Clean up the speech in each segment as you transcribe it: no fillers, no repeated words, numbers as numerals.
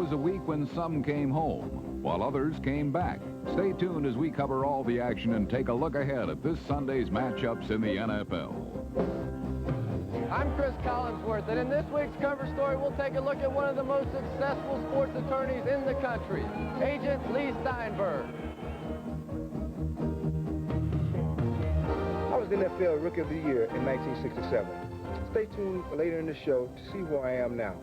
was a week when some came home, while others came back. Stay tuned as we cover all the action and take a look ahead at this Sunday's matchups in the NFL. I'm Chris Collinsworth, and in this week's cover story, we'll take a look at one of the most successful sports attorneys in the country, Agent Lee Steinberg. I was the NFL Rookie of the Year in 1967. Stay tuned later in the show to see where I am now.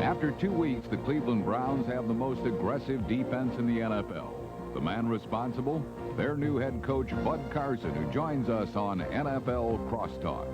After 2 weeks, the Cleveland Browns have the most aggressive defense in the NFL. The man responsible? Their new head coach, Bud Carson, who joins us on NFL Crosstalk.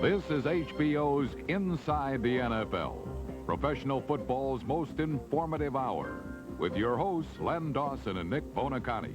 This is HBO's Inside the NFL, professional football's most informative hour, with your hosts, Len Dawson and Nick Bonacani.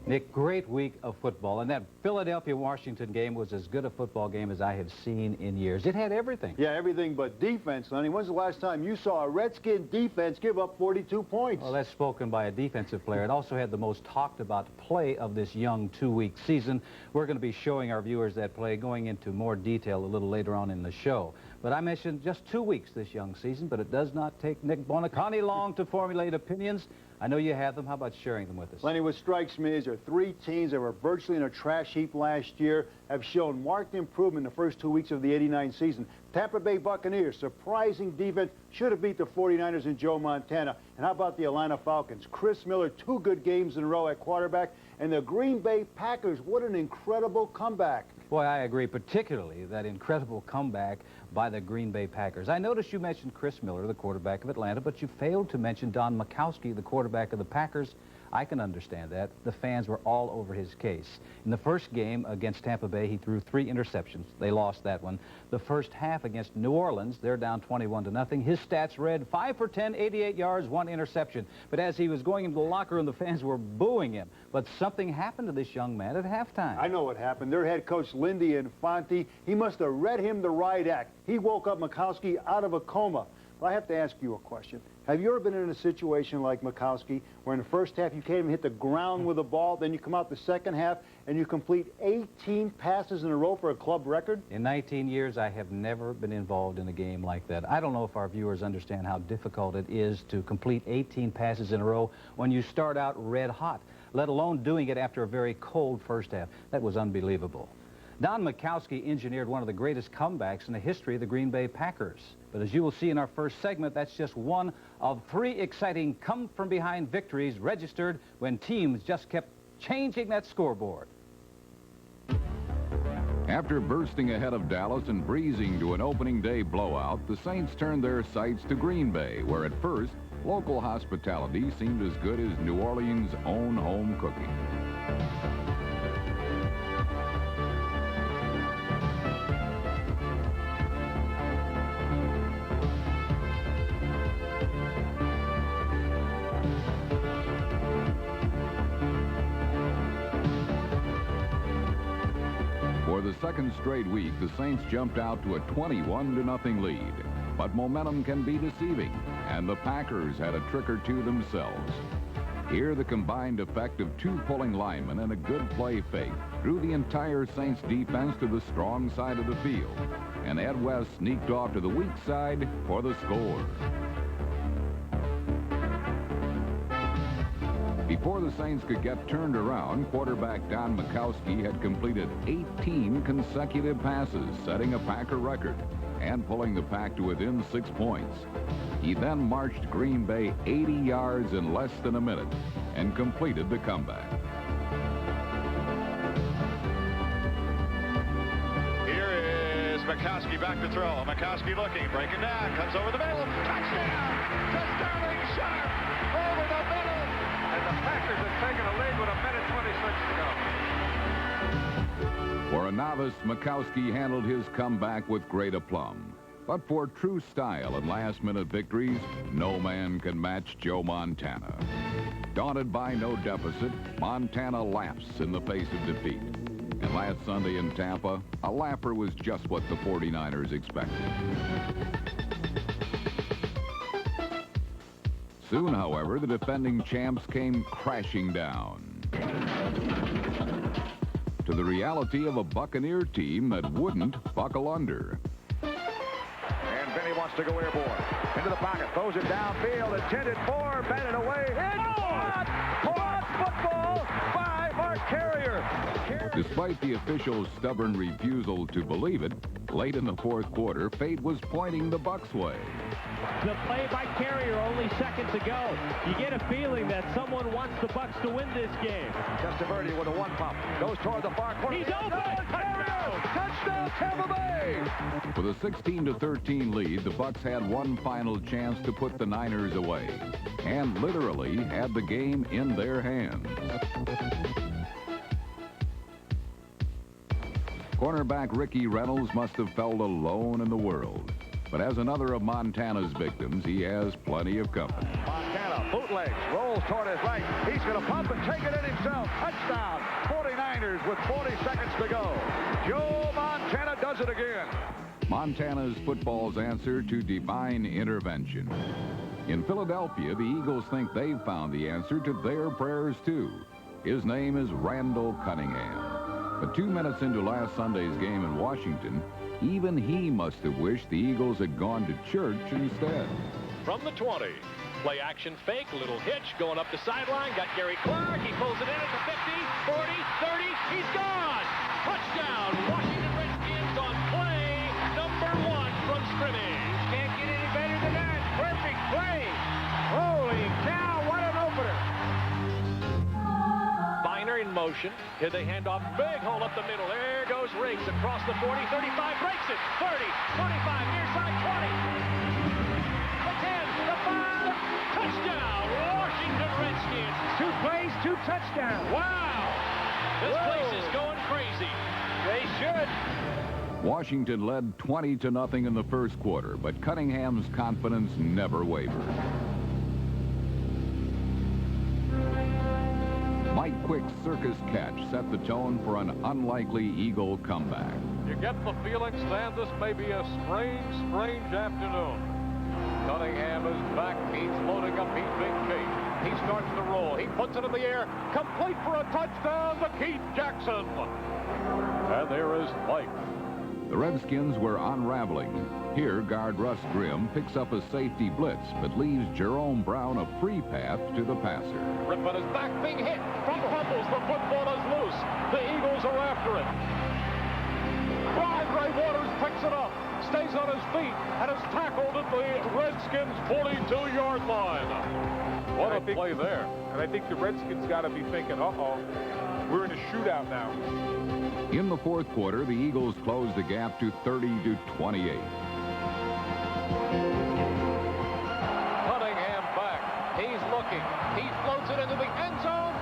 Nick, great week of football, and that Philadelphia-Washington game was as good a football game as I have seen in years. It had everything. Yeah, everything but defense, Lenny. When's the last time you saw a Redskin defense give up 42 points? Well, that's spoken by a defensive player. It also had the most talked about play of this young 2-week season. We're going to be showing our viewers that play, going into more detail a little later on in the show. But I mentioned just 2 weeks this young season, but it does not take Nick Bonacani long to formulate opinions. I know you have them. How about sharing them with us? Lenny, what strikes me is there are 3 teams that were virtually in a trash heap last year have shown marked improvement in the first 2 weeks of the '89 season. Tampa Bay Buccaneers, surprising defense, should have beat the 49ers and Joe Montana. And how about the Atlanta Falcons? Chris Miller, 2 good games in a row at quarterback. And the Green Bay Packers, what an incredible comeback. Boy, I agree, particularly that incredible comeback by the Green Bay Packers. I noticed you mentioned Chris Miller, the quarterback of Atlanta, but you failed to mention Don Majkowski, the quarterback of the Packers. I can understand that. The fans were all over his case. In the first game against Tampa Bay, he threw 3 interceptions. They lost that one. The first half against New Orleans, they're down 21-0. His stats read 5 for 10, 88 yards, 1 interception. But as he was going into the locker room, the fans were booing him. But something happened to this young man at halftime. I know what happened. Their head coach, Lindy Infante, he must have read him the right act. He woke up Majkowski out of a coma. Well, I have to ask you a question. Have you ever been in a situation like Majkowski where in the first half you can't even hit the ground with a ball, then you come out the second half and you complete 18 passes in a row for a club record? In 19 years, I have never been involved in a game like that. I don't know if our viewers understand how difficult it is to complete 18 passes in a row when you start out red hot, let alone doing it after a very cold first half. That was unbelievable. Don Majkowski engineered one of the greatest comebacks in the history of the Green Bay Packers. But as you will see in our first segment, that's just one of 3 exciting come-from-behind victories registered when teams just kept changing that scoreboard. After bursting ahead of Dallas and breezing to an opening day blowout, the Saints turned their sights to Green Bay, where at first, local hospitality seemed as good as New Orleans' own home cooking. For the second straight week, the Saints jumped out to a 21-0 lead. But momentum can be deceiving, and the Packers had a trick or two themselves. Here, the combined effect of 2 pulling linemen and a good play fake drew the entire Saints defense to the strong side of the field, and Ed West sneaked off to the weak side for the score. Before the Saints could get turned around, quarterback Don Majkowski had completed 18 consecutive passes, setting a Packer record and pulling the Pack to within 6 points. He then marched Green Bay 80 yards in less than a minute and completed the comeback. Here is Majkowski back to throw. Majkowski looking, breaking down, comes over the middle, touchdown to Sterling Sharp over the middle. And the Packers have taken a lead with 1:26 to go. For a novice, Majkowski handled his comeback with great aplomb. But for true style and last-minute victories, no man can match Joe Montana. Daunted by no deficit, Montana laughs in the face of defeat. And last Sunday in Tampa, a laugher was just what the 49ers expected. Soon, however, the defending champs came crashing down to the reality of a Buccaneer team that wouldn't buckle under. And Benny wants to go airborne. Into the pocket, throws it downfield, intended for, batted away. Caught football by Mark Carrier. Despite the officials' stubborn refusal to believe it, late in the fourth quarter, fate was pointing the Bucs' way. The play by Carrier, only seconds ago. You get a feeling that someone wants the Bucs to win this game. Testaverde with a one pump. Goes toward the far corner. He's open! Touchdown! Touchdown, Tampa Bay! With a 16-13 lead, the Bucs had one final chance to put the Niners away, and literally had the game in their hands. Cornerback Ricky Reynolds must have felt alone in the world. But as another of Montana's victims, he has plenty of company. Montana bootlegs, rolls toward his right. He's going to pump and take it in himself. Touchdown, 49ers with 40 seconds to go. Joe Montana does it again. Montana's football's answer to divine intervention. In Philadelphia, the Eagles think they've found the answer to their prayers, too. His name is Randall Cunningham. But 2 minutes into last Sunday's game in Washington, even he must have wished the Eagles had gone to church instead. From the 20, play action fake, little hitch, going up the sideline, got Gary Clark, he pulls it in at the 50, 40, 30, he's gone! Touchdown, Washington Redskins on play number 1 from scrimmage. Can't get any better than that. Perfect play. Holy cow, what an opener. Biner in motion. Here they hand off. Big hole up the middle. There goes Riggs across the 40, 35, breaks it. 30, 25, near side 20. The 10, the 5. Touchdown, Washington Redskins. 2 plays, 2 touchdowns. Wow. This place is going crazy. They should. Washington led 20-0 in the first quarter, but Cunningham's confidence never wavered. Mike Quick's circus catch set the tone for an unlikely Eagle comeback. You get the feeling, Stan, this may be a strange afternoon. Cunningham is back. He's loading up. He's being chased. He starts to roll. He puts it in the air. Complete for a touchdown to Keith Jackson. And there is Mike. The Redskins were unraveling. Here, guard Russ Grimm picks up a safety blitz, but leaves Jerome Brown a free path to the passer. Rippon is back, being hit. From fumbles, the football is loose. The Eagles are after it. Brian Ray Waters picks it up, stays on his feet, and is tackled at the Redskins' 42-yard line. What a play there. And I think the Redskins got to be thinking, uh-oh, we're in a shootout now. In the fourth quarter, the Eagles closed the gap to 30-28. Cunningham back. He's looking. He floats it into the end zone.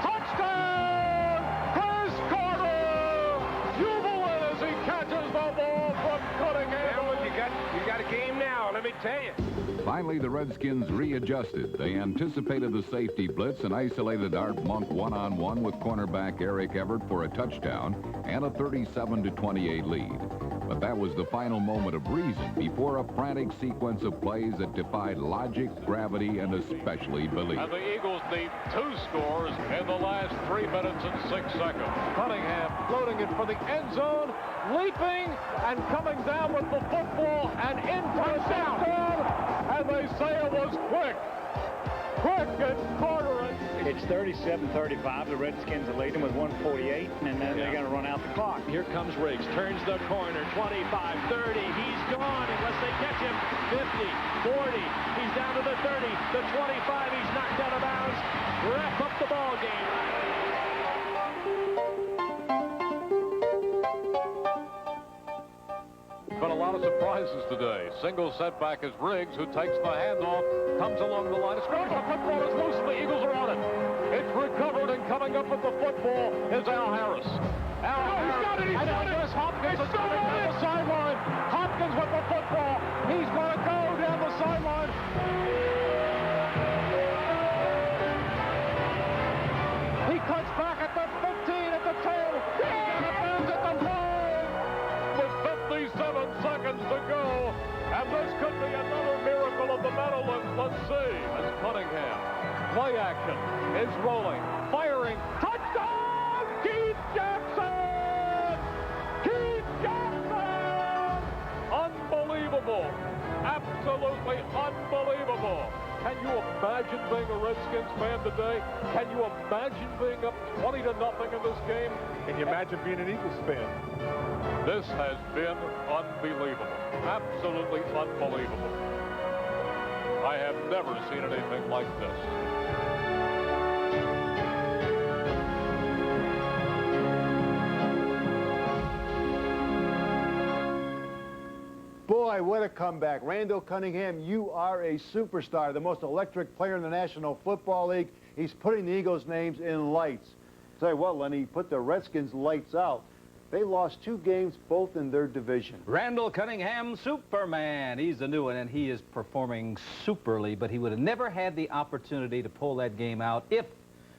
Touchdown! Chris Carter! Jubilant as he catches the ball from Cunningham. Well, you got a game now, let me tell you. Finally, the Redskins readjusted. They anticipated the safety blitz and isolated Art Monk one-on-one with cornerback Eric Everett for a touchdown and a 37-28 lead. But that was the final moment of reason before a frantic sequence of plays that defied logic, gravity, and especially belief. And the Eagles need 2 scores in the last 3 minutes and 6 seconds. Cunningham floating it for the end zone, leaping and coming down with the football and in for a touchdown. And they say it was Quick. Quick and Carter. It's 37-35. The Redskins are leading with 1:48, and then they're going to run out the clock. Here comes Riggs, turns the corner, 25, 30, he's gone unless they catch him, 50, 40, he's down to the 30, the 25, he's knocked out of bounds, wrap up the ball game. Been a lot of surprises today. Single setback is Riggs, who takes the handoff, comes along the line, scores, the football is loose, and the Eagles are on it. It's recovered, and coming up with the football is Al Harris. And now here's Hopkins is coming down the sideline. Hopkins with the football. He's going to go down the sideline. He cuts back at the 15, at the 10. And it ends at the 5. With 57 seconds to go. And this could be another miracle of the Meadowlands. Let's see. As Cunningham. Play action. Is rolling. Firing. Touchdown! Keith Jackson! Keith Jackson! Unbelievable. Absolutely unbelievable. Can you imagine being a Redskins fan today? Can you imagine being up 20-0 in this game? Can you imagine being an Eagles fan? This has been unbelievable. Absolutely unbelievable. I have never seen anything like this. Boy, what a comeback. Randall Cunningham, you are a superstar, the most electric player in the National Football League. He's putting the Eagles' names in lights. Tell you what, Lenny, he put the Redskins' lights out. They lost 2 games, both in their division. Randall Cunningham, Superman. He's the new one, and he is performing superly, but he would have never had the opportunity to pull that game out if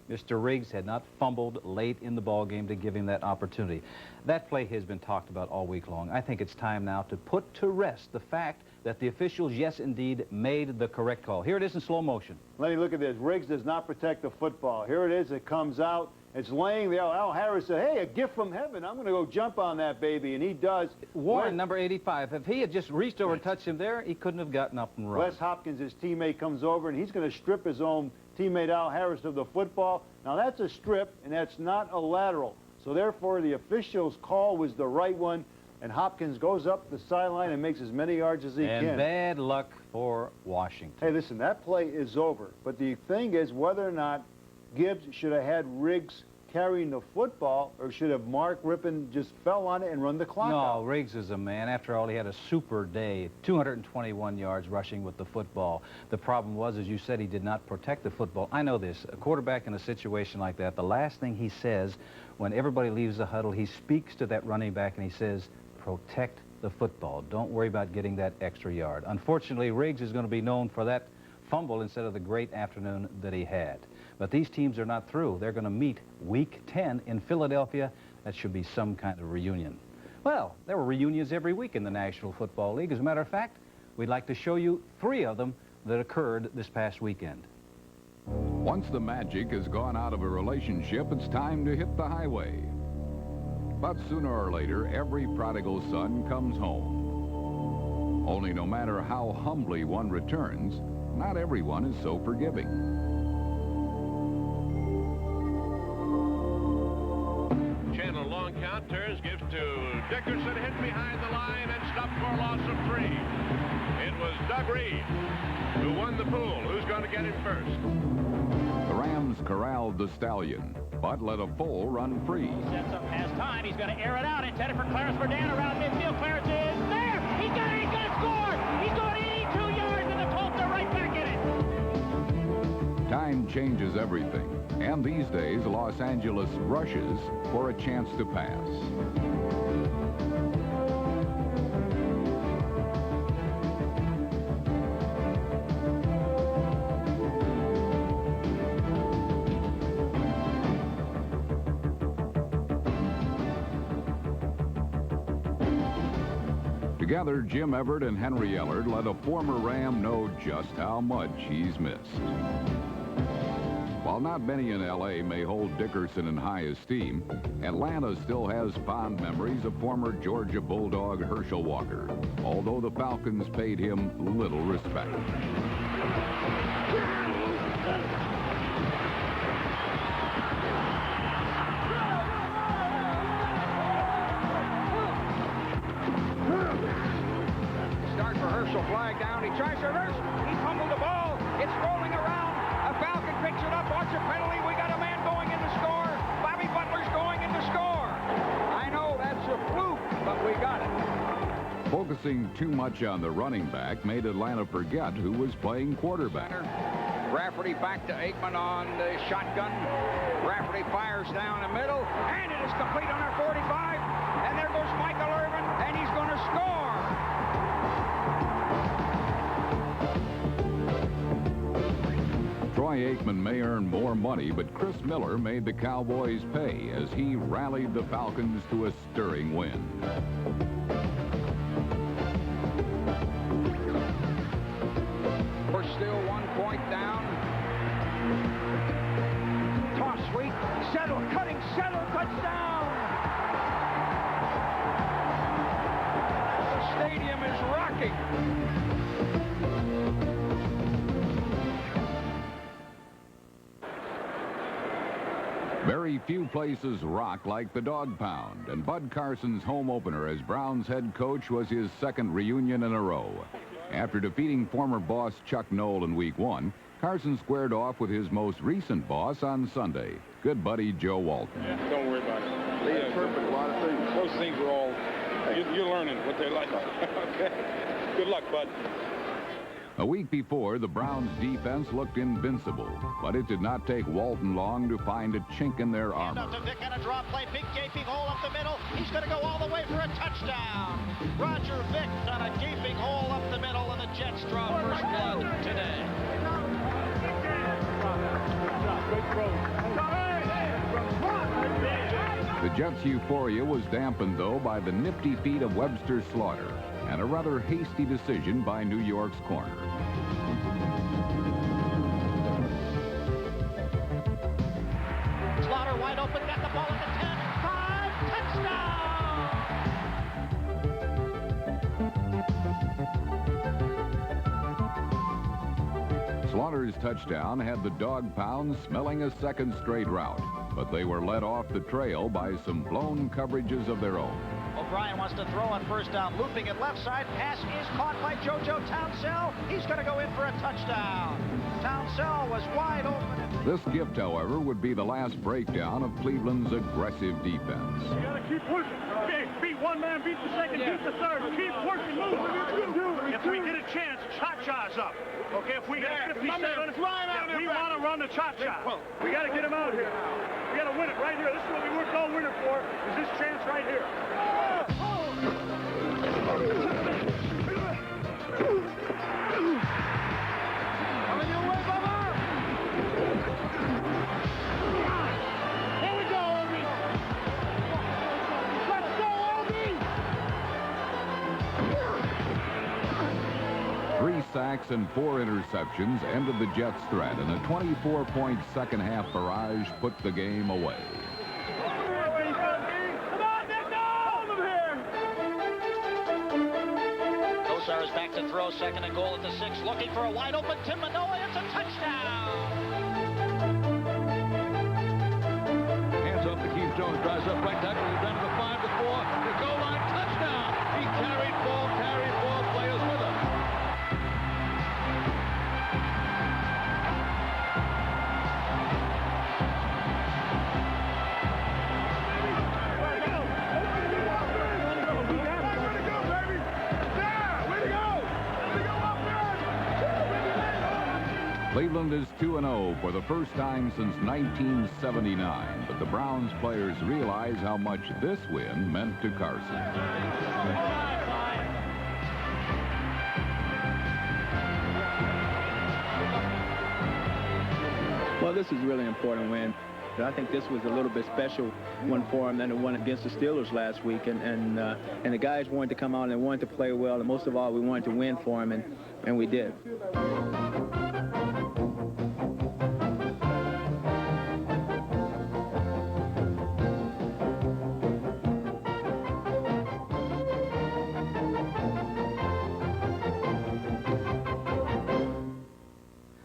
Mr. Riggs had not fumbled late in the ball game to give him that opportunity. That play has been talked about all week long. I think it's time now to put to rest the fact that the officials, yes, indeed, made the correct call. Here it is in slow motion. Lenny, look at this. Riggs does not protect the football. Here it is. It comes out. It's laying there. Al Harris said, hey, a gift from heaven. I'm going to go jump on that baby, and he does. Warren, number 85. If he had just reached over and touched him there, he couldn't have gotten up and run. Wes Hopkins, his teammate, comes over, and he's going to strip his own teammate Al Harris of the football. Now, that's a strip, and that's not a lateral. So, therefore, the official's call was the right one, and Hopkins goes up the sideline and makes as many yards as he can. And bad luck for Washington. Hey, listen, that play is over. But the thing is whether or not Gibbs should have had Riggs carrying the football, or should have Mark Rippon just fell on it and run the clock out? No, Riggs is a man. After all, he had a super day, 221 yards rushing with the football. The problem was, as you said, he did not protect the football. I know this. A quarterback in a situation like that, the last thing he says when everybody leaves the huddle, he speaks to that running back and he says, protect the football. Don't worry about getting that extra yard. Unfortunately, Riggs is going to be known for that fumble instead of the great afternoon that he had. But these teams are not through. They're going to meet Week 10 in Philadelphia. That should be some kind of reunion. Well, there were reunions every week in the National Football League. As a matter of fact, we'd like to show you 3 of them that occurred this past weekend. Once the magic has gone out of a relationship, it's time to hit the highway. But sooner or later, every prodigal son comes home. Only no matter how humbly one returns, not everyone is so forgiving. Chandler long count, turns, gives to Dickerson, hit behind the line and stopped for a loss of 3. It was Doug Reed who won the pool. Who's going to get him first? The Rams corralled the Stallion, but let a foal run free. Sets up, has time. He's going to air it out. Intended for Clarence Verdun around midfield. Clarence is there. He's got it. He's going to score. He's going 82 yards, and the Colts are right back in it. Time changes everything, and these days Los Angeles rushes for a chance to pass. Together, Jim Everett and Henry Ellard let a former Ram know just how much he's missed. While not many in L.A. may hold Dickerson in high esteem, Atlanta still has fond memories of former Georgia Bulldog Herschel Walker, although the Falcons paid him little respect. Start for Herschel, flag down. He tries to reverse. He fumbled the ball. It's rolling around. A Falcon picks it up. Watch a penalty. We got a man going in to score. Bobby Butler's going in to score. I know that's a fluke, but we got it. Focusing too much on the running back made Atlanta forget who was playing quarterback. Rafferty back to Aikman on the shotgun. Rafferty fires down the middle, and it is complete on our 45. And there goes Michael Irvin, and he's going to score. Troy Aikman may earn more money, but Chris Miller made the Cowboys pay as he rallied the Falcons to a stirring win. We're still 1 point down. Toss sweep. Settle, cutting Settle, touchdown. The stadium is rocking. Very few places rock like the Dog Pound, and Bud Carson's home opener as Browns head coach was his second reunion in a row. After defeating former boss Chuck Noll in Week 1, Carson squared off with his most recent boss on Sunday, good buddy Joe Walton. Yeah, don't worry about it. They interpret a lot of things. Those things are all, you're learning what they like. Okay? Good luck, Bud. A week before, the Browns' defense looked invincible, but it did not take Walton long to find a chink in their armor. Up to Vick on a drop play, big gaping hole up the middle. He's going to go all the way for a touchdown. Roger Vick on a gaping hole up the middle, and the Jets draw first blood today. The Jets' euphoria was dampened, though, by the nifty feat of Webster Slaughter and a rather hasty decision by New York's corner. Slaughter wide open, got the ball at the 10. 5, touchdown! Slaughter's touchdown had the Dog Pound smelling a second straight route, but they were led off the trail by some blown coverages of their own. O'Brien wants to throw on first down, looping it left side. Pass is caught by JoJo Townsell. He's going to go in for a touchdown. Townsell was wide open. This gift, however, would be the last breakdown of Cleveland's aggressive defense. You got to keep pushing. Okay, beat one man, beat the second, beat the third. Keep pushing, move. If we get a chance, cha-cha's up. Okay, if we get 57, we want to run the cha-cha. We got to get him out here now. We got to win it right here. This is what we worked all winter for, is this chance right here. Coming your way, Bubba! Here we go, Obi! Let's go, Obi! 3 sacks and 4 interceptions ended the Jets' threat, and a 24-point second-half barrage put the game away. Kosar is back to throw, second and goal at the 6, looking for a wide open Tim Manoa. It's a touchdown! Hands off to Keith Jones, drives up right tackle, he's down to the 5 to 4, the goal line, touchdown! He carried four players with him. Cleveland is 2-0 for the first time since 1979, but the Browns players realize how much this win meant to Carson. Well, this is a really important win. I think this was a little bit special one for him than the one against the Steelers last week, and the guys wanted to come out and they wanted to play well, and most of all, we wanted to win for him, and we did.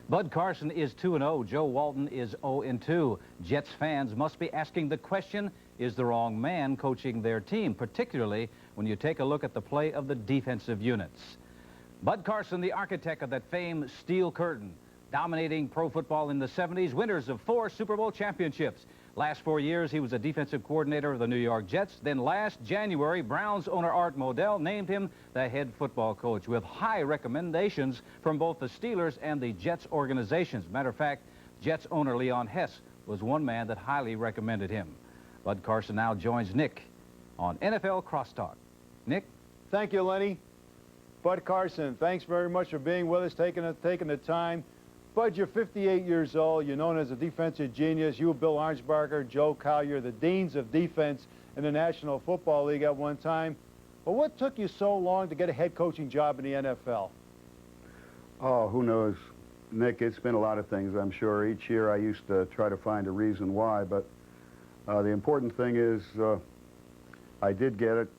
Bud Carson is 2-0. Joe Walton is 0-2. Jets fans must be asking the question, is the wrong man coaching their team, particularly when you take a look at the play of the defensive units. Bud Carson, the architect of that famed steel curtain, dominating pro football in the 70s, winners of 4 Super Bowl championships. Last 4 years, he was a defensive coordinator of the New York Jets. Then last January, Browns owner Art Modell named him the head football coach with high recommendations from both the Steelers and the Jets organizations. Matter of fact, Jets owner Leon Hess was one man that highly recommended him. Bud Carson now joins Nick on NFL Crosstalk. Nick? Thank you, Lenny. Bud Carson, thanks very much for being with us, taking the time. Bud, you're 58 years old. You're known as a defensive genius. You, Bill Arnsparger, Joe Collier, the deans of defense in the National Football League at one time. But what took you so long to get a head coaching job in the NFL? Oh, who knows, Nick? It's been a lot of things, I'm sure. Each year I used to try to find a reason why, but the important thing is I did get it,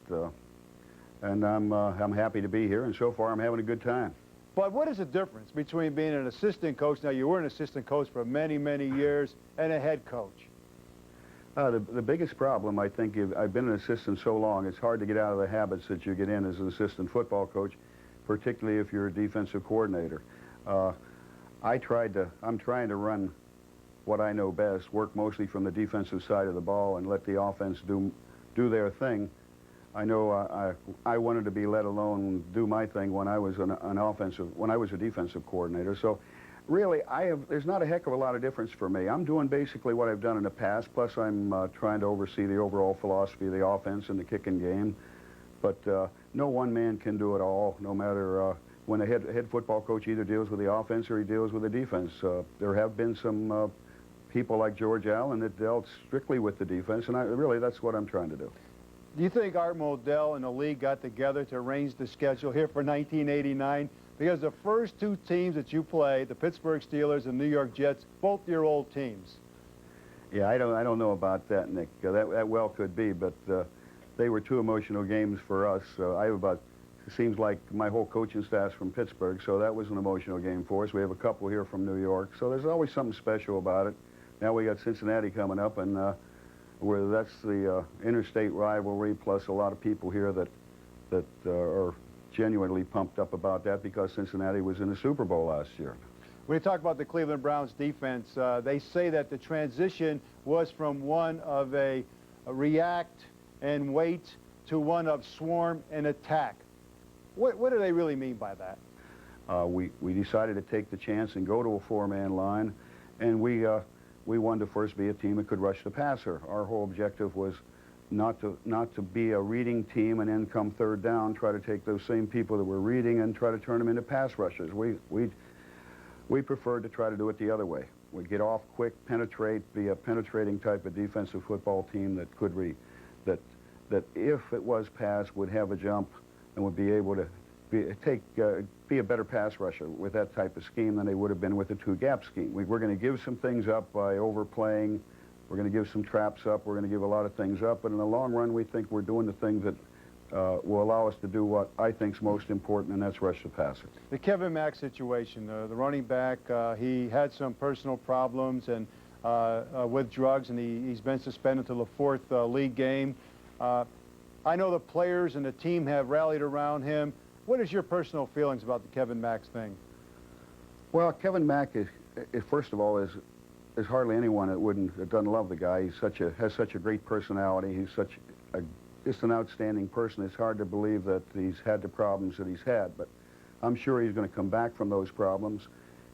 and I'm happy to be here, and so far I'm having a good time. But what is the difference between being an assistant coach, now you were an assistant coach for many, many years, and a head coach? The biggest problem, I think, I've been an assistant so long, it's hard to get out of the habits that you get in as an assistant football coach, particularly if you're a defensive coordinator. I'm trying to run what I know best, work mostly from the defensive side of the ball and let the offense do their thing. I know I wanted to be let alone do my thing when I was when I was a defensive coordinator. So really, there's not a heck of a lot of difference for me. I'm doing basically what I've done in the past, plus I'm trying to oversee the overall philosophy of the offense and the kicking game. But no one man can do it all, no matter when a head football coach either deals with the offense or he deals with the defense. There have been some people like George Allen that dealt strictly with the defense, and really that's what I'm trying to do. Do you think Art Modell and the league got together to arrange the schedule here for 1989? Because the first two teams that you played, the Pittsburgh Steelers and New York Jets, both your old teams. Yeah, I don't know about that, Nick. That well could be, but they were two emotional games for us. It seems like my whole coaching staff's from Pittsburgh, so that was an emotional game for us. We have a couple here from New York, so there's always something special about it. Now we got Cincinnati coming up, and that's the interstate rivalry, plus a lot of people here that are genuinely pumped up about that because Cincinnati was in the Super Bowl last year. When you talk about the Cleveland Browns defense, they say that the transition was from one of a react and wait to one of swarm and attack. What do they really mean by that? We decided to take the chance and go to a four-man line, and we wanted to first be a team that could rush the passer. Our whole objective was not to be a reading team and then come third down, try to take those same people that were reading and try to turn them into pass rushers. We preferred to try to do it the other way. We'd get off quick, penetrate, be a penetrating type of defensive football team that could that if it was pass would have a jump and would be able to be a better pass rusher with that type of scheme than they would have been with the two-gap scheme. We're going to give some things up by overplaying. We're going to give some traps up. We're going to give a lot of things up. But in the long run, we think we're doing the things that will allow us to do what I think is most important, and that's rush the passer. The Kevin Mack situation, the running back, he had some personal problems and with drugs, and he's been suspended until the fourth league game. I know the players and the team have rallied around him. What is your personal feelings about the Kevin Mack thing? Well, Kevin Mack is first of all, there's hardly anyone that doesn't love the guy. Has such a great personality. He's just an outstanding person. It's hard to believe that he's had the problems that he's had, but I'm sure he's going to come back from those problems.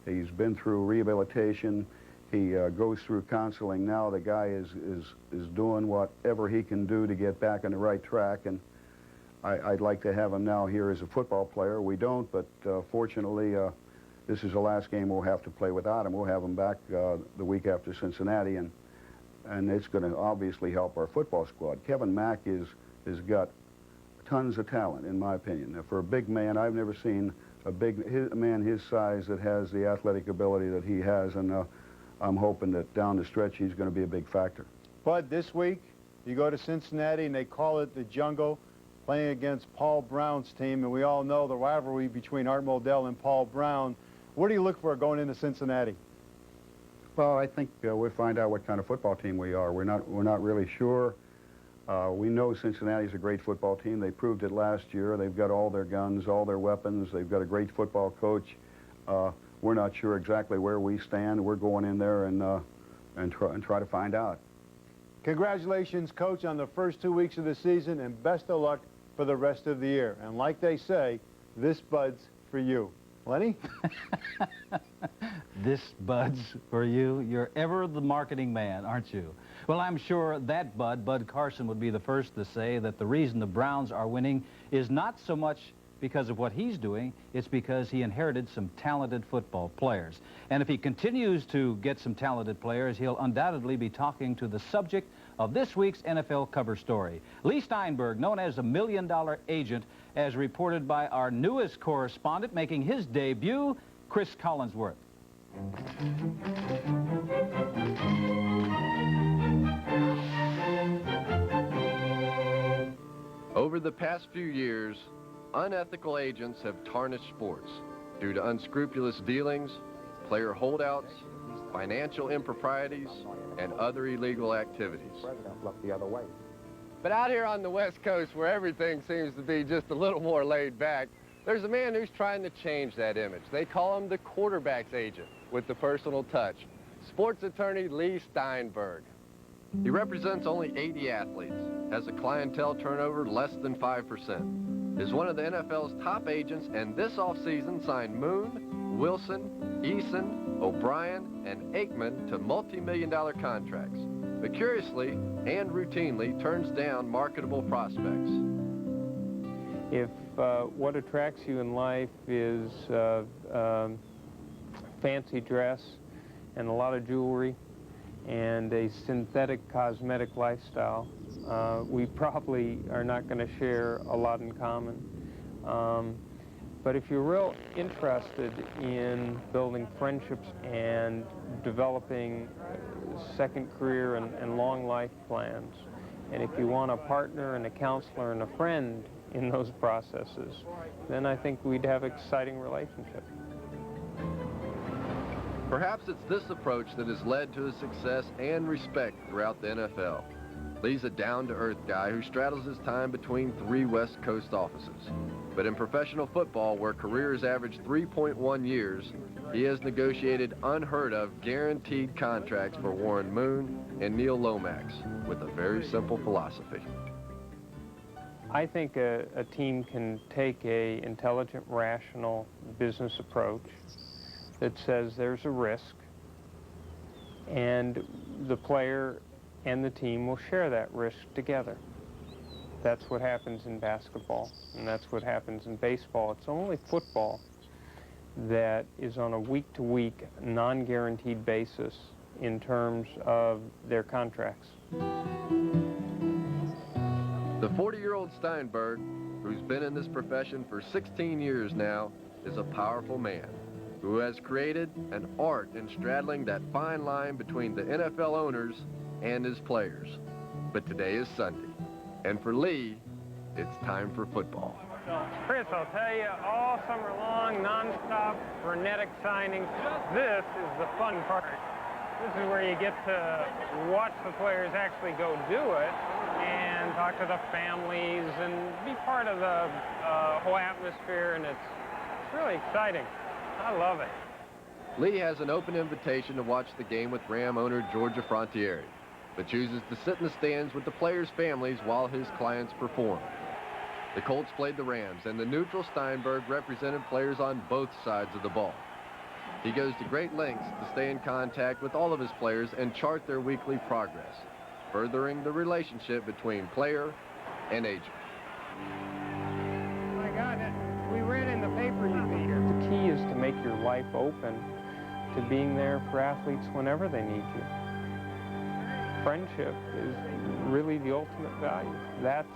He's been through rehabilitation. He goes through counseling now. The guy is doing whatever he can do to get back on the right track, and I'd like to have him now here as a football player. We don't, but fortunately, this is the last game we'll have to play without him. We'll have him back the week after Cincinnati, and it's going to obviously help our football squad. Kevin Mack has got tons of talent, in my opinion. Now, for a big man, I've never seen a man his size that has the athletic ability that he has, and I'm hoping that down the stretch he's going to be a big factor. Bud, this week you go to Cincinnati and they call it the Jungle, playing against Paul Brown's team, and we all know the rivalry between Art Modell and Paul Brown. What do you look for going into Cincinnati? Well, I think we'll find out what kind of football team we are. We're not really sure. We know Cincinnati's a great football team. They proved it last year. They've got all their guns, all their weapons. They've got a great football coach. We're not sure exactly where we stand. We're going in there and try to find out. Congratulations, Coach, on the first 2 weeks of the season, and best of luck for the rest of the year. And like they say, this bud's for you. Lenny? This bud's for you. You're ever the marketing man, aren't you? Well, I'm sure that Bud Carson, would be the first to say that the reason the Browns are winning is not so much because of what he's doing, it's because he inherited some talented football players. And if he continues to get some talented players, he'll undoubtedly be talking to the subject of this week's NFL cover story. Lee Steinberg, known as a $1 million agent, as reported by our newest correspondent making his debut, Chris Collinsworth. Over the past few years, unethical agents have tarnished sports due to unscrupulous dealings, player holdouts, financial improprieties, and other illegal activities. But out here on the West Coast, where everything seems to be just a little more laid back, there's a man who's trying to change that image. They call him the quarterback's agent with the personal touch. Sports attorney Lee Steinberg. He represents only 80 athletes, has a clientele turnover less than 5%, is one of the NFL's top agents, and this offseason signed Moon, Wilson, Eason, O'Brien, and Aikman to multi-million-dollar contracts, but curiously and routinely turns down marketable prospects. If what attracts you in life is fancy dress and a lot of jewelry and a synthetic cosmetic lifestyle, we probably are not going to share a lot in common. But if you're real interested in building friendships and developing second career and long life plans, and if you want a partner and a counselor and a friend in those processes, then I think we'd have an exciting relationship. Perhaps it's this approach that has led to his success and respect throughout the NFL. Lee's a down-to-earth guy who straddles his time between 3 West Coast offices. But in professional football, where careers average 3.1 years, he has negotiated unheard-of guaranteed contracts for Warren Moon and Neil Lomax with a very simple philosophy. I think a team can take an intelligent, rational business approach that says there's a risk, and the player and the team will share that risk together. That's what happens in basketball, and that's what happens in baseball. It's only football that is on a week-to-week, non-guaranteed basis in terms of their contracts. The 40-year-old Steinberg, who's been in this profession for 16 years now, is a powerful man who has created an art in straddling that fine line between the NFL owners and his players. But today is Sunday, and for Lee, it's time for football. Chris, I'll tell you, all summer long, non-stop, frenetic signings. This is the fun part. This is where you get to watch the players actually go do it and talk to the families and be part of the whole atmosphere, and it's really exciting. I love it. Lee has an open invitation to watch the game with Ram owner George Frontiere, but chooses to sit in the stands with the players' families while his clients perform. The Colts played the Rams, and the neutral Steinberg represented players on both sides of the ball. He goes to great lengths to stay in contact with all of his players and chart their weekly progress, furthering the relationship between player and agent. My God, we read in the paper you'd be here. The key is to make your life open to being there for athletes whenever they need you. Friendship is really the ultimate value. That's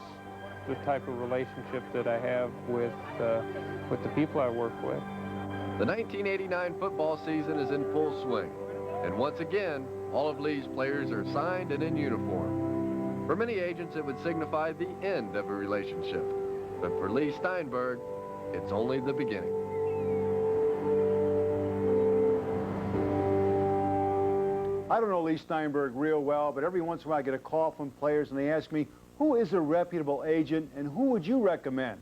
the type of relationship that I have with the people I work with. The 1989 football season is in full swing, and once again, all of Lee's players are signed and in uniform. For many agents, it would signify the end of a relationship, but for Lee Steinberg, it's only the beginning. I don't know Lee Steinberg real well, but every once in a while I get a call from players and they ask me, who is a reputable agent and who would you recommend?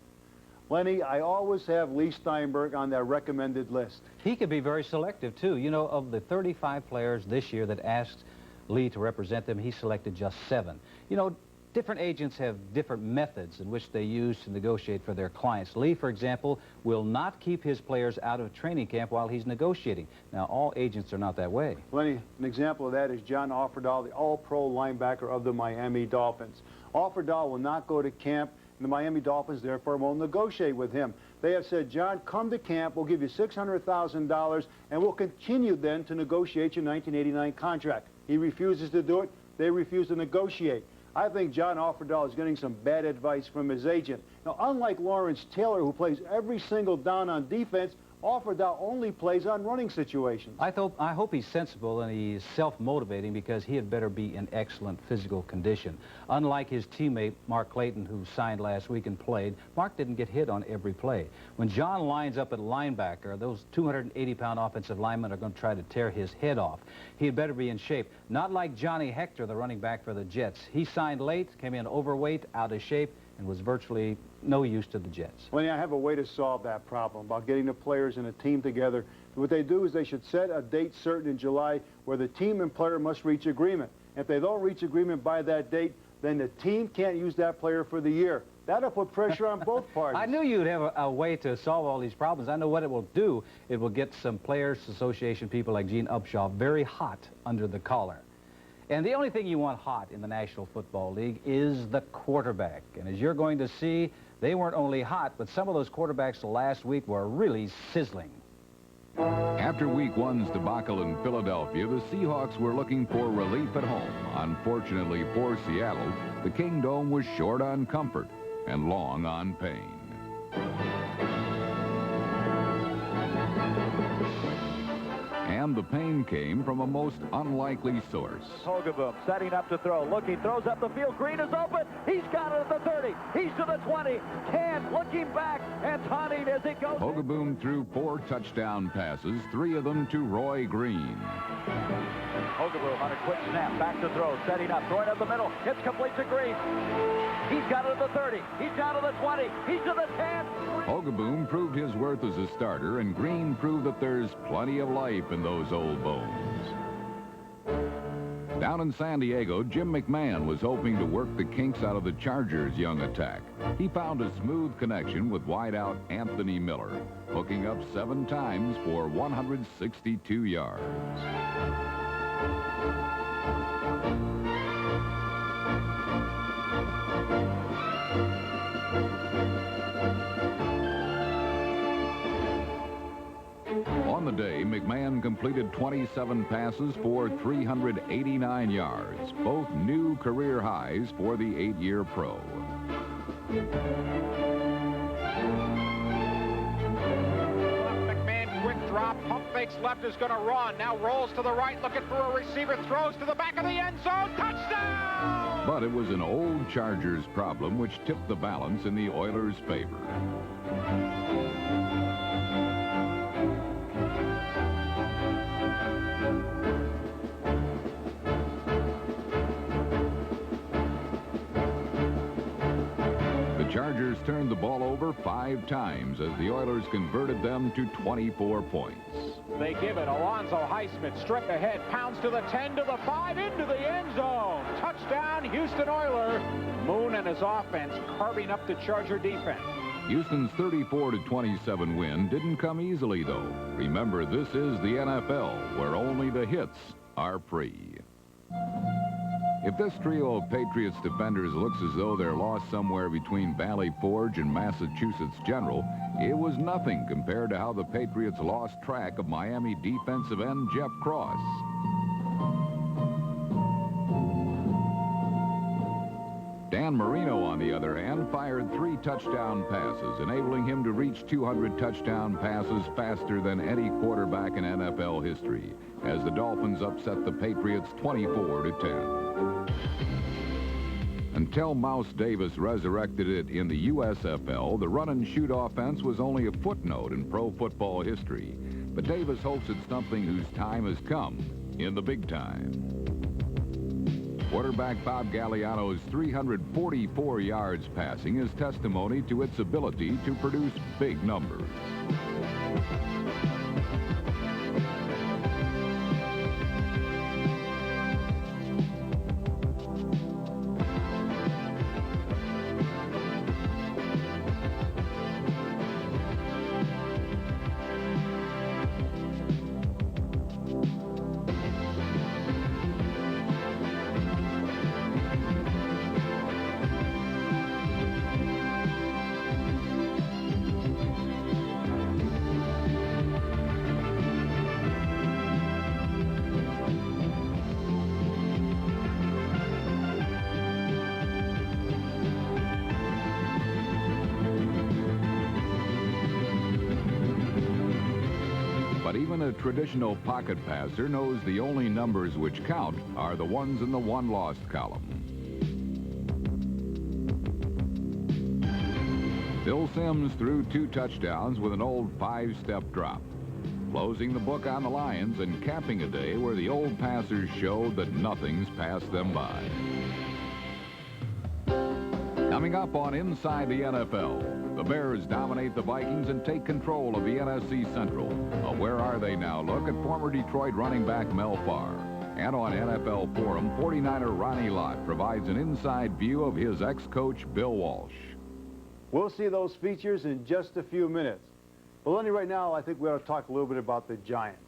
Lenny, I always have Lee Steinberg on that recommended list. He could be very selective, too. You know, of the 35 players this year that asked Lee to represent them. He selected just 7. You know, different agents have different methods in which they use to negotiate for their clients. Lee, for example, will not keep his players out of training camp while he's negotiating. Now, all agents are not that way. Lenny, an example of that is John Offerdahl, the all-pro linebacker of the Miami Dolphins. Offerdahl will not go to camp, and the Miami Dolphins, therefore, won't negotiate with him. They have said, John, come to camp, we'll give you $600,000, and we'll continue then to negotiate your 1989 contract. He refuses to do it. They refuse to negotiate. I think John Offerdahl is getting some bad advice from his agent. Now, unlike Lawrence Taylor, who plays every single down on defense, Offerdahl only plays on running situations. I hope he's sensible and he's self-motivating, because he had better be in excellent physical condition. Unlike his teammate, Mark Clayton, who signed last week and played, Mark didn't get hit on every play. When John lines up at linebacker, those 280-pound offensive linemen are going to try to tear his head off. He had better be in shape. Not like Johnny Hector, the running back for the Jets. He signed late, came in overweight, out of shape, and was virtually no use to the Jets. Well, I have a way to solve that problem about getting the players and a team together. What they do is they should set a date certain in July where the team and player must reach agreement. If they don't reach agreement by that date, then the team can't use that player for the year. That'll put pressure on both parties. I knew you'd have a way to solve all these problems. I know what it will do. It will get some Players Association people like Gene Upshaw very hot under the collar. And the only thing you want hot in the National Football League is the quarterback. And as you're going to see, they weren't only hot, but some of those quarterbacks last week were really sizzling. After Week 1's debacle in Philadelphia, the Seahawks were looking for relief at home. Unfortunately for Seattle, the Kingdome was short on comfort and long on pain. And the pain came from a most unlikely source. Hogeboom setting up to throw, looking, throws up the field. Green is open. He's got it at the 30. He's to the 20. 10, looking back and taunting as it goes. Hogeboom threw 4 touchdown passes, 3 of them to Roy Green. Hogeboom on a quick snap, back to throw, setting up, throwing up the middle. It's complete to Green. He's got it at the 30. He's down to the 20. He's to the 10. Hogeboom proved his worth as a starter, and Green proved that there's plenty of life in those old bones. Down in San Diego, Jim McMahon was hoping to work the kinks out of the Chargers' young attack. He found a smooth connection with wideout Anthony Miller, hooking up 7 times for 162 yards. On the day, McMahon completed 27 passes for 389 yards, both new career highs for the 8-year pro. McMahon, quick drop, pump fakes left, is going to run. Now rolls to the right, looking for a receiver, throws to the back of the end zone, touchdown! But it was an old Chargers problem which tipped the balance in the Oilers' favor. Chargers turned the ball over 5 times as the Oilers converted them to 24 points. They give it. Alonzo Highsmith, strip ahead, pounds to the 10, to the 5, into the end zone. Touchdown, Houston Oilers. Moon and his offense carving up the Charger defense. Houston's 34-27 win didn't come easily, though. Remember, this is the NFL, where only the hits are free. If this trio of Patriots defenders looks as though they're lost somewhere between Valley Forge and Massachusetts General, it was nothing compared to how the Patriots lost track of Miami defensive end Jeff Cross. Dan Marino, on the other hand, fired 3 touchdown passes, enabling him to reach 200 touchdown passes faster than any quarterback in NFL history, as the Dolphins upset the Patriots 24-10. Until Mouse Davis resurrected it in the USFL, the run-and-shoot offense was only a footnote in pro football history. But Davis hopes it's something whose time has come in the big time. Quarterback Bob Galliano's 344 yards passing is testimony to its ability to produce big numbers. But even a traditional pocket passer knows the only numbers which count are the ones in the one lost column. Phil Simms threw 2 touchdowns with an old 5-step drop, closing the book on the Lions and capping a day where the old passers showed that nothing's passed them by. Coming up on Inside the NFL, the Bears dominate the Vikings and take control of the NFC Central. A Where Are They Now look at former Detroit running back Mel Farr. And on NFL Forum, 49er Ronnie Lott provides an inside view of his ex-coach Bill Walsh. We'll see those features in just a few minutes. But Lenny, right now, I think we ought to talk a little bit about the Giants.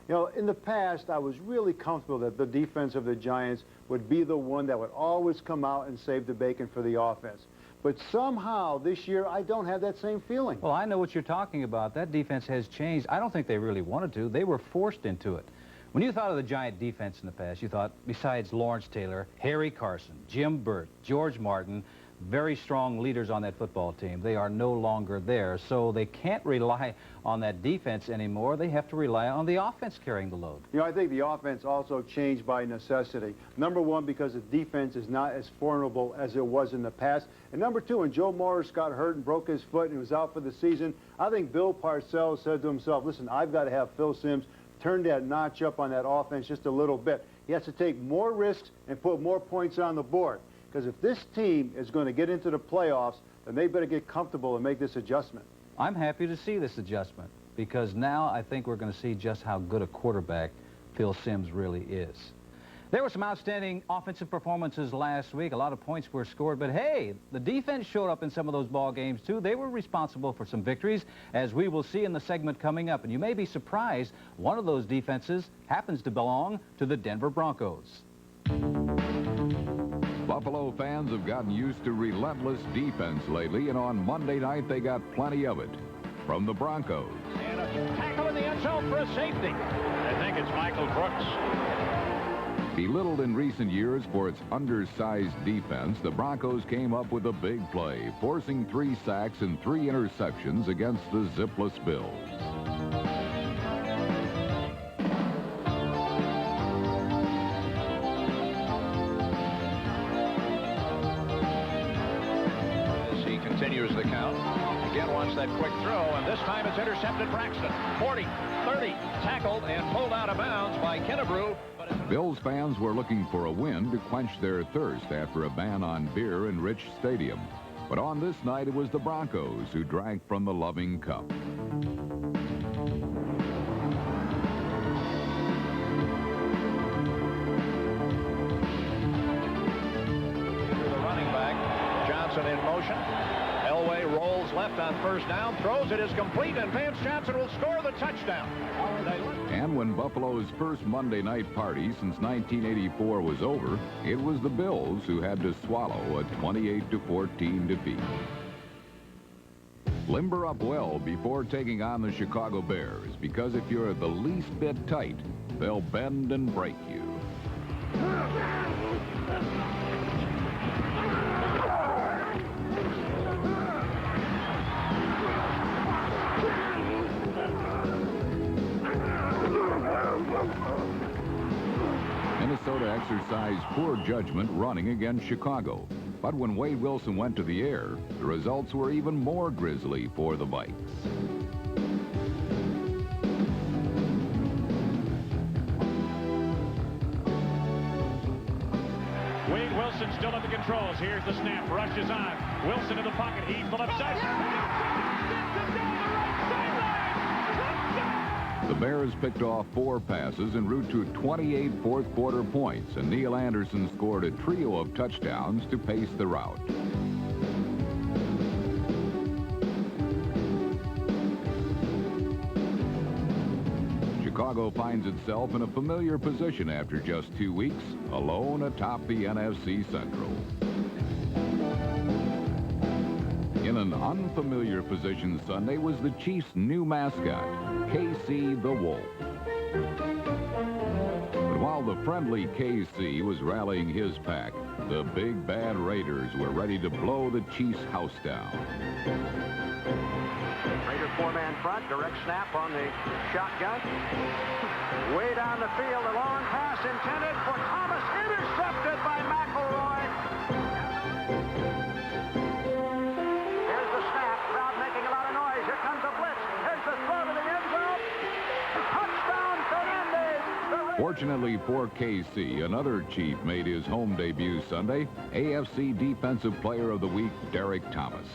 You know, in the past, I was really comfortable that the defense of the Giants would be the one that would always come out and save the bacon for the offense. But somehow, this year, I don't have that same feeling. Well, I know what you're talking about. That defense has changed. I don't think they really wanted to. They were forced into it. When you thought of the Giant defense in the past, you thought, besides Lawrence Taylor, Harry Carson, Jim Burt, George Martin, very strong leaders on that football team. They are no longer there, so they can't rely on that defense anymore. They have to rely on the offense carrying the load. You know, I think the offense also changed by necessity. Number one, because the defense is not as formidable as it was in the past. And number two, when Joe Morris got hurt and broke his foot and was out for the season, I think Bill Parcells said to himself, listen, I've got to have Phil Simms turn that notch up on that offense just a little bit. He has to take more risks and put more points on the board. Because if this team is going to get into the playoffs, then they better get comfortable and make this adjustment. I'm happy to see this adjustment because now I think we're going to see just how good a quarterback Phil Simms really is. There were some outstanding offensive performances last week. A lot of points were scored, but hey, the defense showed up in some of those ball games too. They were responsible for some victories, as we will see in the segment coming up. And you may be surprised, one of those defenses happens to belong to the Denver Broncos. Buffalo fans have gotten used to relentless defense lately, and on Monday night they got plenty of it from the Broncos. And a tackle in the end zone for a safety. I think it's Michael Brooks. Belittled in recent years for its undersized defense, the Broncos came up with a big play, forcing 3 sacks and 3 interceptions against the zipless Bills. Continues the count. Again wants that quick throw, and this time it's intercepted Braxton. 40, 30, tackled and pulled out of bounds by Kennebrew. Bills fans were looking for a win to quench their thirst after a ban on beer in Rich Stadium. But on this night, it was the Broncos who drank from the loving cup. The running back, Johnson in motion. Elway rolls left on first down, throws it is complete, and Vance Johnson will score the touchdown. And when Buffalo's first Monday night party since 1984 was over, it was the Bills who had to swallow a 28-14 defeat. Limber up well before taking on the Chicago Bears, because if you're the least bit tight, they'll bend and break you. Minnesota exercised poor judgment running against Chicago. But when Wade Wilson went to the air, the results were even more grisly for the Vikes. Wade Wilson still at the controls. Here's the snap. Rush is on. Wilson in the pocket. He's the left side. The Bears picked off 4 passes en route to 28 fourth-quarter points, and Neil Anderson scored a trio of touchdowns to pace the rout. Chicago finds itself in a familiar position after just 2 weeks, alone atop the NFC Central. In an unfamiliar position Sunday was the Chiefs' new mascot, KC the Wolf. But while the friendly KC was rallying his pack, the big bad Raiders were ready to blow the Chiefs' house down. Raider four-man front. Direct snap on the shotgun. Way down the field, a long pass intended for Thomas, intercepted by McElroy. Here's the snap, crowd making a lot of noise. Here comes a blitz. Here's the throw to the end zone. Touchdown, Fernandez. Fortunately for KC, another Chief made his home debut Sunday, AFC Defensive Player of the Week, Derek Thomas.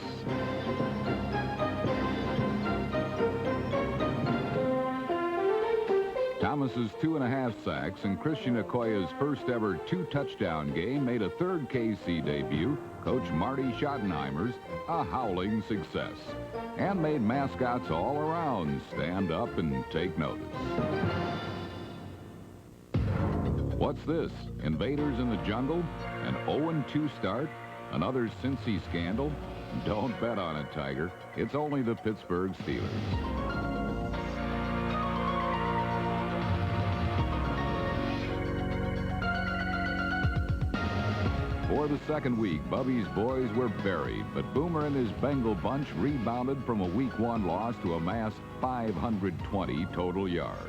Thomas's 2.5 sacks and Christian Okoye's first ever 2-touchdown game made a third KC debut, Coach Marty Schottenheimer's, a howling success, and made mascots all around stand up and take notice. What's this? Invaders in the Jungle? An 0-2 start? Another Cincy scandal? Don't bet on it, Tiger. It's only the Pittsburgh Steelers. For the second week, Bubby's boys were buried, but Boomer and his Bengal bunch rebounded from a Week 1 loss to amass 520 total yards.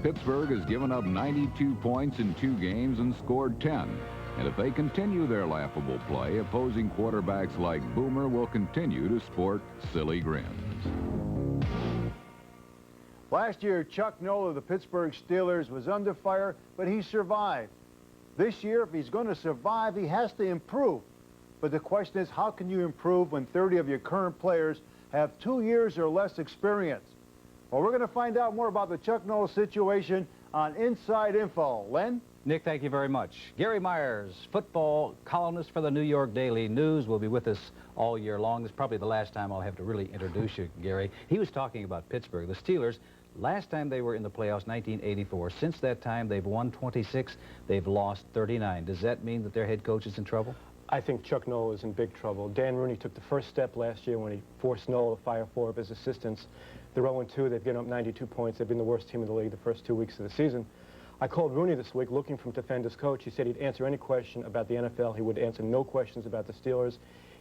Pittsburgh has given up 92 points in 2 games and scored 10. And if they continue their laughable play, opposing quarterbacks like Boomer will continue to sport silly grins. Last year, Chuck Noll of the Pittsburgh Steelers was under fire, but he survived. This year, if he's going to survive, he has to improve. But the question is, how can you improve when 30 of your current players have 2 years or less experience? Well, we're going to find out more about the Chuck Noll situation on Inside Info. Len? Nick, thank you very much. Gary Myers, football columnist for the New York Daily News, will be with us all year long. This is probably the last time I'll have to really introduce you, Gary. He was talking about Pittsburgh. The Steelers, last time they were in the playoffs, 1984. Since that time, they've won 26. They've lost 39. Does that mean that their head coach is in trouble? I think Chuck Noll is in big trouble. Dan Rooney took the first step last year when he forced Noll to fire 4 of his assistants. They're 0-2. They've given up 92 points. They've been the worst team in the league the first 2 weeks of the season. I called Rooney this week looking for him to defend his coach. He said he'd answer any question about the NFL. He would answer no questions about the Steelers.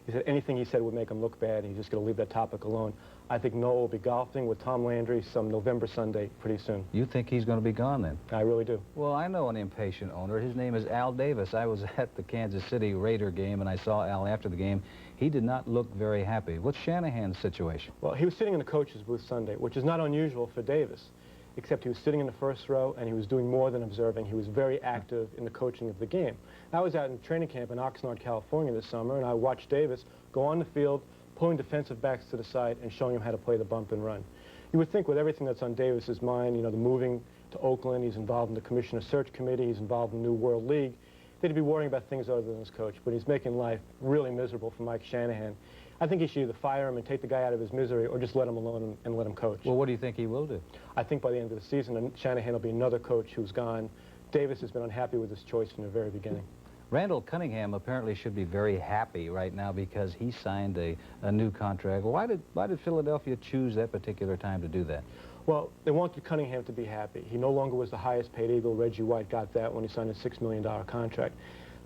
He said anything he said would make him look bad. He's just going to leave that topic alone. I think Noll will be golfing with Tom Landry some November Sunday pretty soon. You think he's going to be gone then? I really do. Well, I know an impatient owner. His name is Al Davis. I was at the Kansas City Raider game, and I saw Al after the game. He did not look very happy. What's Shanahan's situation? Well, he was sitting in the coach's booth Sunday, which is not unusual for Davis, except he was sitting in the first row, and he was doing more than observing. He was very active in the coaching of the game. I was out in training camp in Oxnard, California this summer, and I watched Davis go on the field, pulling defensive backs to the side and showing him how to play the bump and run. You would think with everything that's on Davis's mind, you know, the moving to Oakland, he's involved in the Commissioner Search Committee, he's involved in the New World League, they'd be worrying about things other than his coach, but he's making life really miserable for Mike Shanahan. I think he should either fire him and take the guy out of his misery or just let him alone and let him coach. Well, what do you think he will do? I think by the end of the season, Shanahan will be another coach who's gone. Davis has been unhappy with his choice from the very beginning. Randall Cunningham apparently should be very happy right now because he signed a new contract. Why did Philadelphia choose that particular time to do that? Well, they wanted Cunningham to be happy. He no longer was the highest paid Eagle. Reggie White got that when he signed a $6 million contract.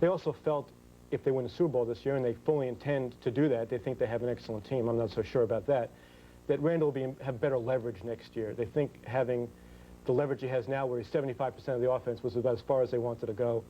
They also felt if they win the Super Bowl this year, and they fully intend to do that, they think they have an excellent team, I'm not so sure about that, that Randall will have better leverage next year. They think having the leverage he has now, where he's 75% of the offense, was about as far as they wanted to go.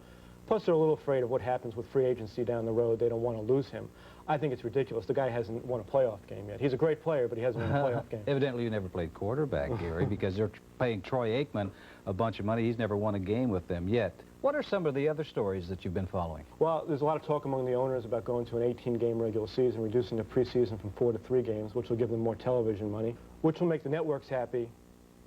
Plus, they're a little afraid of what happens with free agency down the road. They don't want to lose him. I think it's ridiculous. The guy hasn't won a playoff game yet. He's a great player, but he hasn't won a playoff game. Evidently, you never played quarterback, Gary, because they're paying Troy Aikman a bunch of money. He's never won a game with them yet. What are some of the other stories that you've been following? Well, there's a lot of talk among the owners about going to an 18-game regular season, reducing the preseason from 4 to 3 games, which will give them more television money, which will make the networks happy.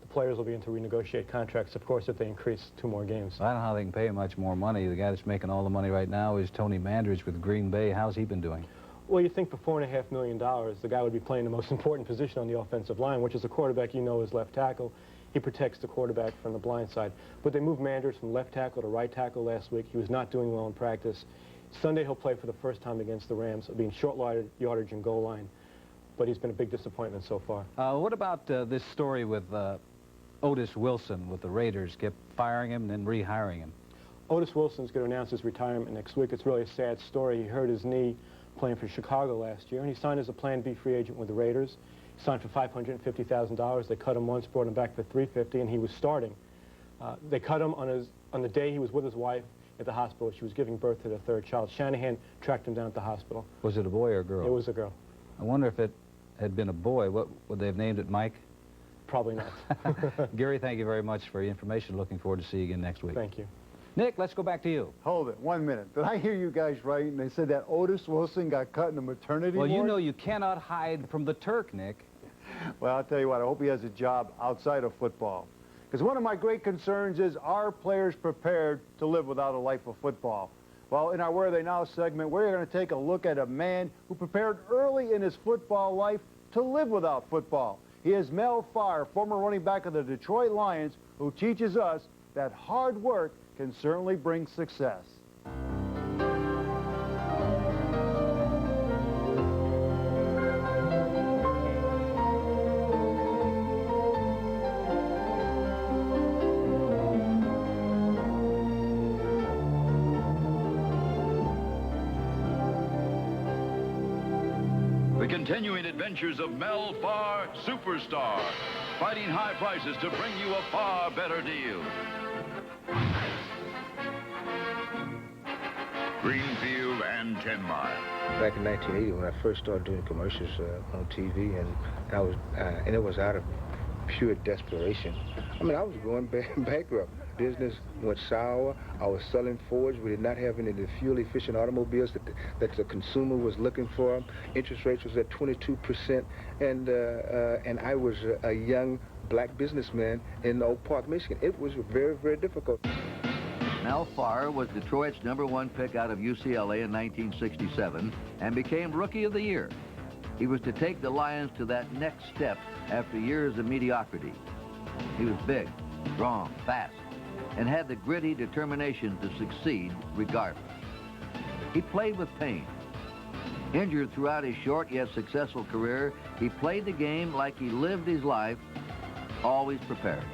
The players will begin to renegotiate contracts, of course, if they increase 2 more games. I don't know how they can pay much more money. The guy that's making all the money right now is Tony Mandridge with Green Bay. How's he been doing? Well, you think for $4.5 million, the guy would be playing the most important position on the offensive line, which is a quarterback you know is left tackle. He protects the quarterback from the blind side. But they moved Mandridge from left tackle to right tackle last week. He was not doing well in practice. Sunday he'll play for the first time against the Rams, being short yardage and goal line. But he's been a big disappointment so far. What about this story with Otis Wilson with the Raiders kept firing him and then rehiring him. Otis Wilson's going to announce his retirement next week. It's really a sad story. He hurt his knee playing for Chicago last year, and he signed as a Plan B free agent with the Raiders. He signed for $550,000. They cut him once, brought him back for $350,000, and he was starting. They cut him on the day he was with his wife at the hospital. She was giving birth to their third child. Shanahan tracked him down at the hospital. Was it a boy or a girl? It was a girl. I wonder if it had been a boy, what would they have named it, Mike? Probably not. Gary, thank you very much for your information. Looking forward to see you again next week. Thank you. Nick, let's go back to you. Hold it, 1 minute. Did I hear you guys right? And they said that Otis Wilson got cut in the maternity ward? Well, you know you cannot hide from the Turk, Nick. Well, I'll tell you what, I hope he has a job outside of football. Because one of my great concerns is, are players prepared to live without a life of football? Well, in our Where Are They Now segment, we're going to take a look at a man who prepared early in his football life to live without football. He is Mel Farr, former running back of the Detroit Lions, who teaches us that hard work can certainly bring success. The continuing adventures of Mel Farr, Superstar, fighting high prices to bring you a far better deal. Greenfield and 10 Mile. Back in 1980, when I first started doing commercials on TV, and it was out of pure desperation. I mean, I was going bankrupt. Business went sour. I was selling Fords. We did not have any of the fuel-efficient automobiles that the consumer was looking for. Interest rates was at 22%, and I was a young black businessman in Oak Park, Michigan. It was very, very difficult. Mel Farr was Detroit's #1 pick out of UCLA in 1967 and became Rookie of the Year. He was to take the Lions to that next step after years of mediocrity. He was big, strong, fast, and had the gritty determination to succeed regardless. He played with pain. Injured throughout his short yet successful career, he played the game like he lived his life, always prepared.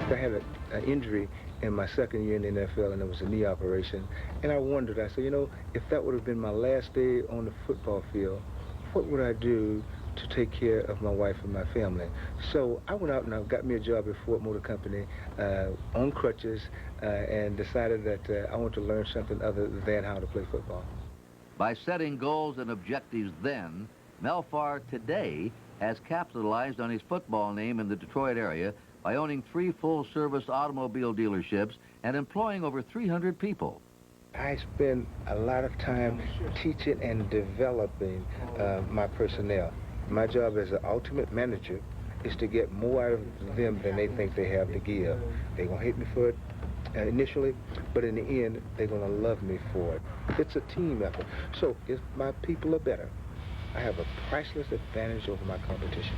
I had an injury in my second year in the NFL, and it was a knee operation. And I wondered, I said, you know, if that would have been my last day on the football field, what would I do to take care of my wife and my family? So I went out and I got me a job at Ford Motor Company on crutches and decided that I wanted to learn something other than how to play football. By setting goals and objectives then, Mel Farr today has capitalized on his football name in the Detroit area by owning 3 full-service automobile dealerships and employing over 300 people. I spend a lot of time teaching and developing my personnel. My job as an ultimate manager is to get more out of them than they think they have to give. They're going to hate me for it initially, but in the end, they're going to love me for it. It's a team effort. So if my people are better, I have a priceless advantage over my competition.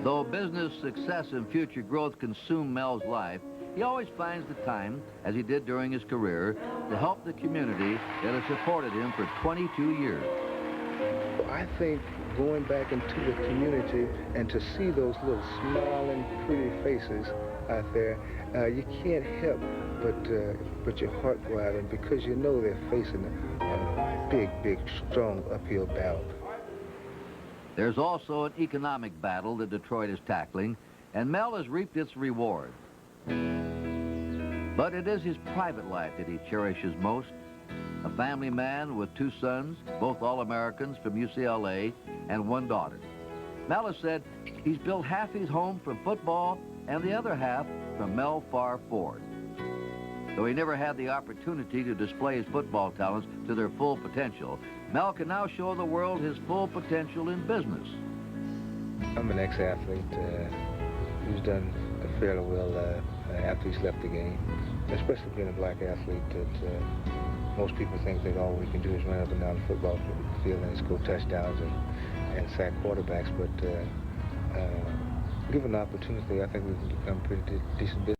Though business success and future growth consume Mel's life, he always finds the time, as he did during his career, to help the community that has supported him for 22 years. I think going back into the community and to see those little smiling, pretty faces out there, you can't help but your heart go out, and because you know they're facing a big, big, strong uphill battle. There's also an economic battle that Detroit is tackling, and Mel has reaped its reward. But it is his private life that he cherishes most. A family man with 2 sons, both All-Americans from UCLA, and 1 daughter. Mel has said he's built half his home from football and the other half from Mel Farr Ford. Though he never had the opportunity to display his football talents to their full potential, Mel can now show the world his full potential in business. I'm an ex-athlete who's done fairly well after he's left the game, especially being a black athlete that most people think that all we can do is run up and down the football field and score touchdowns and sack quarterbacks, but given the opportunity, I think we can become pretty decent business.